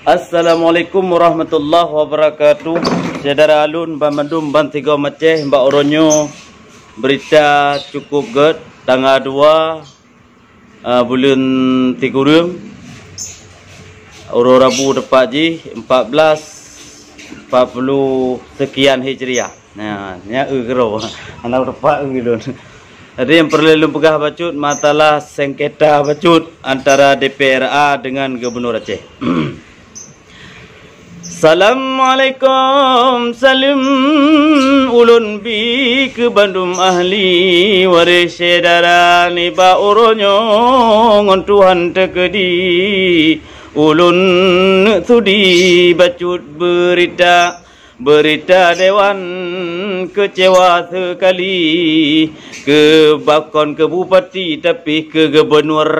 Assalamualaikum warahmatullahi wabarakatuh. Saudara alun Bamandum Ban 3 Maceh Mbak Oronyo. Berita cukup good tanggal 2 bulan 3 Uro Rabu depak ji 40 sekian Hijriah. Nah, nya gero. Ana depak gitu. Jadi yang perlu pegah bacut masalah sengketa bacut antara DPRA dengan Gubernur Aceh. Assalamualaikum salim ulun bi ke Bandung ahli waris sedara ni ba Oronyo ngon Tuhan tekedi ulun sudi bacut berita dewan kecewa sekali ke bakon ke bupati tapi ke Gubernur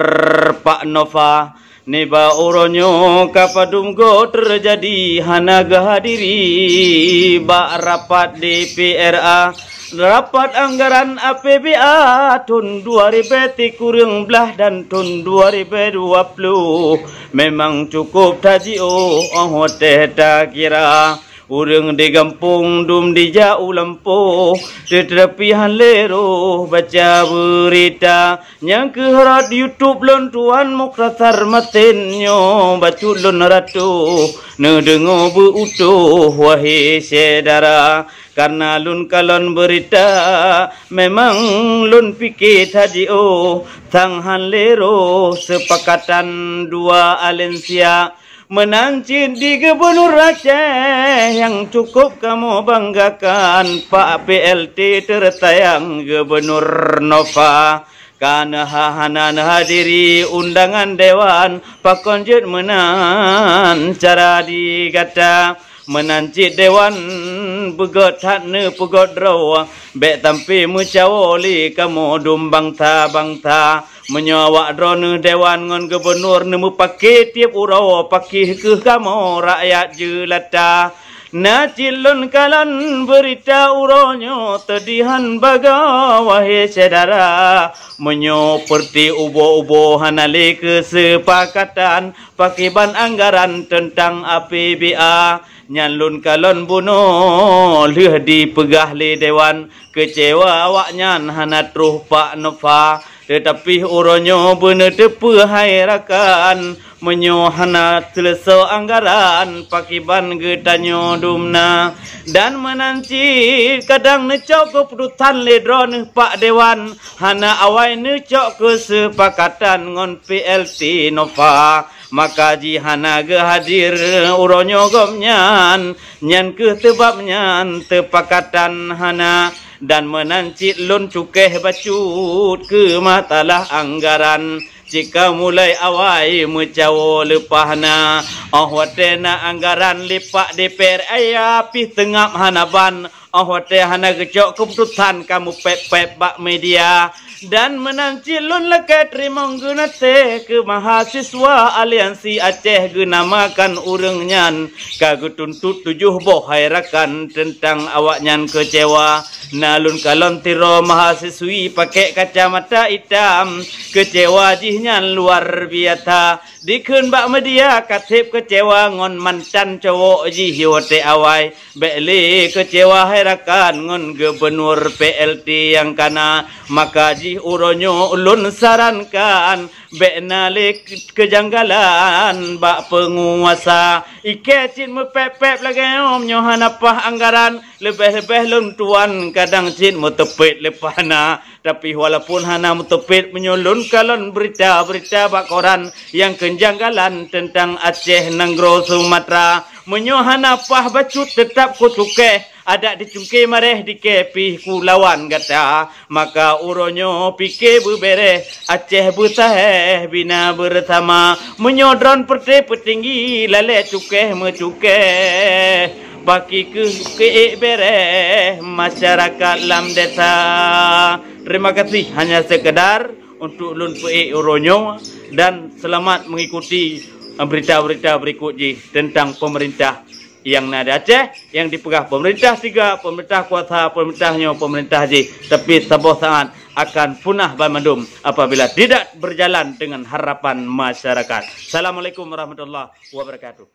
Pak Nova Neba Oronyo kapadum go terjadi hana gahadiri ba rapat DPRA rapat anggaran APBA tahun 2000 kurang belah dan tahun 2020 memang cukup tajio hote tak kira urang di kampung dum di jauh lampu tetepihan lero baca berita yang keharat YouTube lon tuan mukrasar matenyo bacu lon ratu ne dengo beutuh wahai saudara karena lun kalon berita memang lun pikir tadi tanghan lero sepakatan dua alensia menancin di Gubernur Aceh yang cukup kamu banggakan Pak PLT tertayang Gubernur Nova karena hahanan hadiri undangan dewan Pak Konjet menan cara dikata menancit dewan begot hatne pegot raw bek tampi mucawoli kamu dum bangta menyawak drone dewan ngon gubernur nemu pakai tiap urau pakai ke kamu rakyat jelata na cilon kalan berita uronyo tedihan baga wahai saudara menyo perti ubo-ubo hanale kesepakatan pakiban anggaran tentang APBA nyalun kalon bunuh leh dipegah le dewan kecewa awaknya hana truh Pak Nova tetapi uronyo bener tepe hairakan menyohana selesa anggaran pakiban getanyo dumna dan menanti kadang necok keputusan ledron Pak Dewan hana awai necok kesepakatan ngon PLT Nova maka jihana ge hadir uronyo gomnyan nyan ke tebabnyan tepakatan hana dan menancit lun cukeh bacut ke matalah anggaran jika mulai awai mencawo lepahna watena anggaran lipak DPR api tengap hanaban wate hana gecok keputusan kamu pep bak media dan menanci lun lekat rimong gunate ke mahasiswa aliansi Aceh genamakan urengnya kagu tuntut 7 boh hairakan tentang awaknya kecewa nalun kalon tiro mahasiswi pakai kacamata hitam kecewa jihnya luar biasa dikun bak media katip kecewa ngon mantan cowok jihiwate awai beli kecewa hairakan ngon gubernur PLT yang kana maka uronyo ulun sarankan beknalik kejanggalan bak penguasa ikecin mepep lagi omnyo hanapah anggaran lebih-lebih lun tuan kadang cin mutepit lepana tapi walaupun hana mutepit menyulun kalon berita-berita bak koran yang kejanggalan tentang Aceh Nanggro Sumatera menyohana pah bacut tetap kutuke ada di cungke mareh di kepi kulawan gata maka uronyo pike bubere Aceh butah bina bersama menyodron perte petinggi lale cuke mecuke baki ke bere masyarakat lam desa. Terima kasih hanya sekedar untuk lun pe uronyo dan selamat mengikuti berita-berita berikut tentang pemerintah yang nada Aceh yang dipegah pemerintah 3 pemerintah kuasa pemerintahnya pemerintah tapi saboh sangat akan punah Bandung apabila tidak berjalan dengan harapan masyarakat. Assalamualaikum warahmatullahi wabarakatuh.